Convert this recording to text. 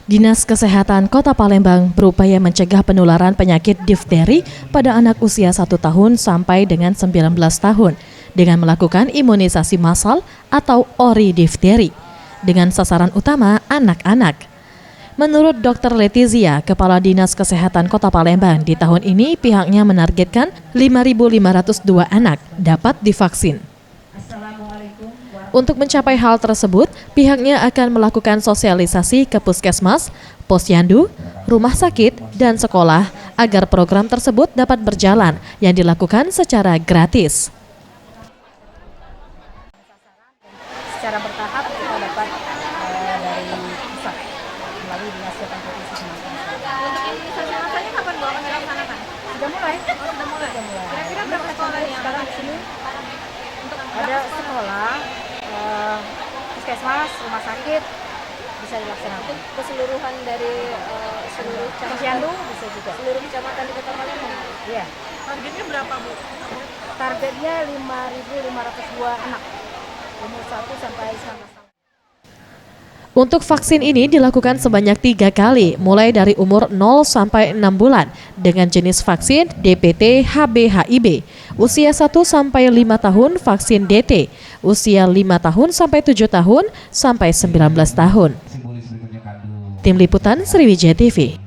Dinas Kesehatan Kota Palembang berupaya mencegah penularan penyakit difteri pada anak usia 1 tahun sampai dengan 19 tahun dengan melakukan imunisasi massal atau ORI difteri dengan sasaran utama anak-anak. Menurut Dr. Letizia, Kepala Dinas Kesehatan Kota Palembang, di tahun ini pihaknya menargetkan 5.502 anak dapat divaksin. Untuk mencapai hal tersebut, pihaknya akan melakukan sosialisasi ke puskesmas, posyandu, rumah sakit, dan sekolah agar program tersebut dapat berjalan yang dilakukan secara gratis. Secara bertahap kita dapat dari pusat melalui Dinas Kesehatan Provinsi Sumatera Selatan. Untuk imunisasi masanya kapan Bu akan dilaksanakan? Sudah mulai. Sudah mulai. Kira-kira berapa sekolah yang sekarang di sini untuk ada sekolah, puskesmas, rumah sakit bisa dilaksanakan. keseluruhan dari seluruh Posyandu bisa juga. seluruh kecamatan di Kota Palembang? Iya. Targetnya berapa Bu? Targetnya 5.502 anak umur 1 sampai 19 tahun. Untuk vaksin ini dilakukan sebanyak 3 kali, mulai dari umur 0 sampai 6 bulan dengan jenis vaksin DPT HB/HIB, usia 1 sampai 5 tahun vaksin DT, usia 5 tahun sampai 7 tahun sampai 19 tahun. Tim Liputan Sriwijaya TV.